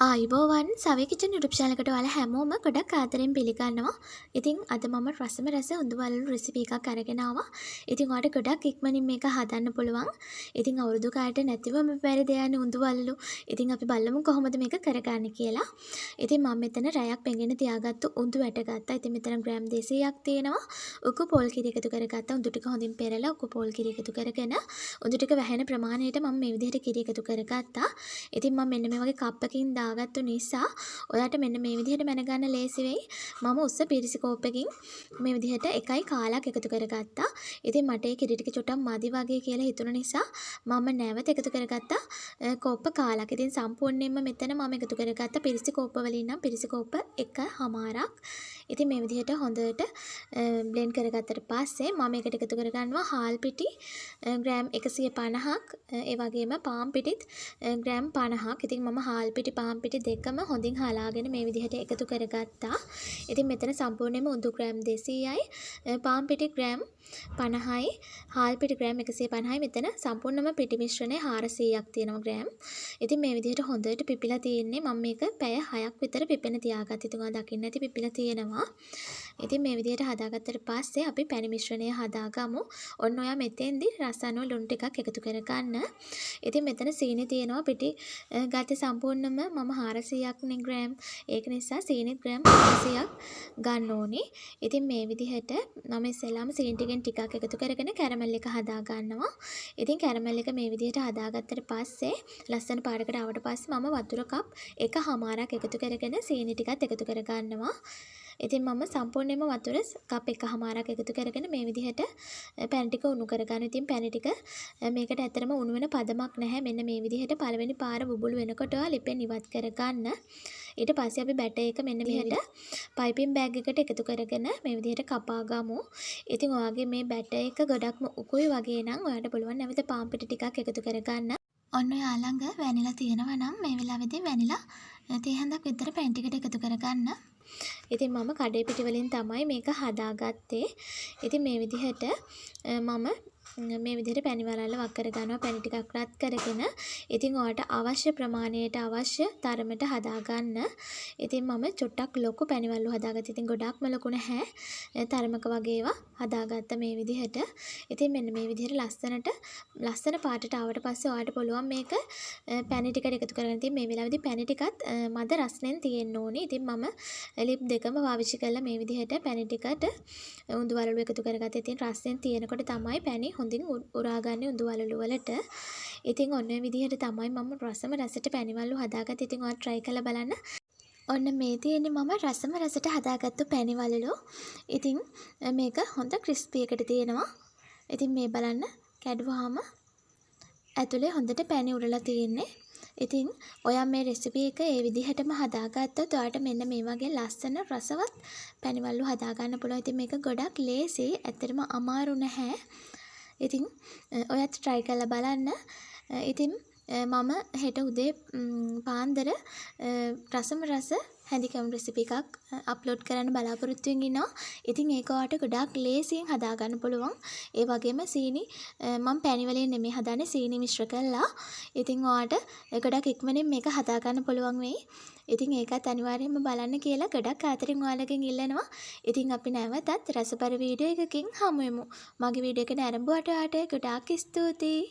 ආයුබෝවන් සවය kitchen YouTube channel එකට ඔයාලා හැමෝම ගොඩක් ආදරෙන් පිළිගන්නවා. ඉතින් අද මම රසම රස උඳුවලු රෙසිපි එකක් අරගෙන ආවා. ඉතින් ඔයාලට ගොඩක් ඉක්මනින් මේක හදන්න පුළුවන්. ඉතින් අවුරුදු කාලයට නැතිවම බැරි දෙයක් උඳුවලු. ඉතින් අපි බලමු කොහොමද මේක කරගන්නේ කියලා. ඉතින් මම මෙතන රැයක් පෙඟෙන තියාගත්තු උඳු වැට ගත්තා. ඉතින් මෙතන ග්‍රෑම් 200ක් තියෙනවා. උකු පොල් කිරි එකතු කරගත්තා. උඳු ටික හොඳින් පෙරලා උකු පොල් කිරි එකතු කරගෙන උඳු ටික වැහෙන ප්‍රමාණයට මම මේ විදිහට කිරි එකතු කරගත්තා. ඉතින් මම මෙන්න මේ වගේ කප්පකින් දාගත්තු නිසා ඔයාලට මෙන්න මේ විදිහට මැනගන්න ලේසි වෙයි. මම උස්ස පිරිසි කෝප්පකින් මේ විදිහට එකයි කාලක් එකතු කරගත්තා. ඉතින් මට ඒ කිරි ටික චුට්ටක් මදි වගේ කියලා හිතුණ නිසා මම නැවත එකතු කරගත්තා කෝප්ප කාලක්. ඉතින් සම්පූර්ණයෙන්ම මෙතන මම එකතු කරගත්ත පිරිසි කෝප්ප වලින් නම් පිරිසි කෝප්ප එකමාරක්. ඉතින් මේ විදිහට හොඳට බ්ලෙන්ඩ් කරගත්තට පස්සේ මම එකට එකතු කරගන්නවා හාල් පිටි ග්‍රෑම් 150ක් ඒ වගේම පාන් පිටිත් ග්‍රෑම් 50ක්. ඉතින් මම හාල් පිටි පාන් පිටි දෙකම හොඳින් හලාගෙන මේ විදිහට එකතු කරගත්තා. ඉතින් මෙතන සම්පූර්ණයෙන්ම උඳු ග්‍රෑම් 200යි පාන් පිටි ග්‍රෑම් 50යි හාල් පිටි ග්‍රෑම් 150යි මෙතන සම්පූර්ණම පිටි මිශ්‍රණය 400ක් තියෙනවා ග්‍රෑම්. ඉතින් මේ විදිහට හොඳට පිපිලා තියෙන්නේ මම මේක පැය 6ක් විතර පිපෙන තියාගත්තා. ඉතින් ඔයා දකින්න ඇති පිපිලා තියෙනවා. ඉතින් මේ විදිහට හදාගත්තට පස්සේ අපි පැණි මිශ්‍රණය හදාගමු. ඔන්න ඔයා මෙතෙන්දී රසණු ලුණු ටිකක් එකතු කරගන්න. ඉතින් මෙතන සීනි තියෙනවා පිටි ගත්තේ සම්පූර්ණම මම 400ක් නේ ග්‍රෑම්. ඒක නිසා සීනි ග්‍රෑම් 400ක් ගන්න ඕනේ. ඉතින් මේ විදිහට මම ඉස්සෙල්ලාම සීනි ටිකෙන් ටිකක් එකතු කරගෙන කැරමල් එක හදා ගන්නවා. ඉතින් කැරමල් එක මේ විදිහට හදාගත්තට පස්සේ ලස්සන පාරකට ආවට පස්සේ මම වතුර කප් එකමාරක් එකතු කරගෙන සීනි ටිකත් එකතු කරගන්නවා. ඉතින් මම සම්පූර්ණයෙන්ම වතුර කප් එකමාරක් එකතු කරගෙන මේ විදිහට පැණි ටික උණු කරගන්න. ඉතින් පැණි ටික මේකට ඇත්තටම උණු වෙන පදමක් නැහැ. මෙන්න මේ විදිහට පළවෙනි පාර බුබුලු වෙනකොට ලිපෙන් ඉවත් කරගන්න. ඊට පස්සේ අපි බැටර් එක මෙන්න මෙහෙට පයිපින් බෑග් එකට එකතු කරගෙන මේ විදිහට කපා ගමු. ඉතින් ඔයාගේ මේ බැටර් එක ගොඩක්ම උකුයි වගේ නම් ඔයාලට පුළුවන් නැවත පාන් පිටි ටිකක් එකතු කරගන්න. ඔන්න ඔයා ළඟ වැනිලා තියෙනවා නම් මේ වෙලාවේදී වැනිලා තේ විතර පැන් ටිකට එකතු කරගන්න. ඉතින් මම කඩේ පිටි වලින් තමයි මේක හදාගත්තේ. ඉතින් මේ විදිහට මම මේ විදිහට පැණි වලල්ල වක් කර ගන්නවා. පැණි ටිකක් රත් කරගෙන ඉතින් ඔයාලට අවශ්‍ය ප්‍රමාණයට අවශ්‍ය තරමට හදා ගන්න. ඉතින් මම චුට්ටක් ලොකු පැණි වලලු හදාගත්තා. ඉතින් ගොඩක්ම ලොකු නැහැ. තරමක වගේ ඒවා හදාගත්ත මේ විදිහට. ඉතින් මෙන්න මේ විදිහට ලස්සන පාටට ආවට පස්සේ ඔයාලට පුළුවන් මේක පැණි ටිකට එකතු කරගෙන ඉතින් මේ වෙලාවේදී පැණි ටිකත් මද රස්නෙන් තියෙන්න ඕනේ. ඉතින් මම ලිප් දෙකම පාවිච්චි කරලා මේ විදිහට පැණි ටිකට උඳු වලලු එකතු කරගත්තා. ඉතින් රස්නෙන් තියෙනකොට තමයි පැණි හොඳින් උරාගන්නේ උඳු වලලු වලට. ඉතින් ඔන්න ඔය විදිහට තමයි මම රසම රසට පැණි වලලු හදාගත්තේ. ඉතින් ඔයා try කරලා බලන්න. ඔන්න මේ තියෙන්නේ මම රසම රසට හදාගත්තු පැණි වලලු. ඉතින් මේක හොඳ ක්‍රිස්පි එකට තියෙනවා. ඉතින් මේ බලන්න කැඩුවාම ඇතුලේ හොඳට පැණි උරලා තියෙන්නේ. ඉතින් ඔයා මේ රෙසිපි එක ඒ විදිහටම හදාගත්තොත් ඔයාලට මෙන්න මේ වගේ ලස්සන රසවත් පැණි වලලු හදා ගන්න පුළුවන්. ඉතින් මේක ගොඩක් ලේසි. ඇත්තටම අමාරු නැහැ. ඉතින් ඔයත් try කරලා බලන්න. ඉතින් මම හෙට උදේ පාන්දර රසම රස හැඳිකම් රෙසිපි එකක් අප්ලෝඩ් කරන්න බලාපොරොත්තු වෙමින් ඉන්නවා. ඉතින් ඒක ඔයාලට ගොඩක් ලේසියෙන් හදා ගන්න පුළුවන්. ඒ වගේම සීනි මම පැණි වලින් නෙමෙයි හදන්නේ සීනි මිශ්‍ර කරලා. ඉතින් ඔයාලට ගොඩක් ඉක්මනින් මේක හදා ගන්න පුළුවන් වෙයි. ඉතින් ඒකත් අනිවාර්යයෙන්ම බලන්න කියලා ගොඩක් ආතරින් ඔයාලගෙන් ඉල්ලනවා. ඉතින් අපි නැවතත් රසබර වීඩියෝ එකකින් හමු වෙමු. මගේ වීඩියෝ එක නරඹුවට ඔයාලට ගොඩාක් ස්තුතියි.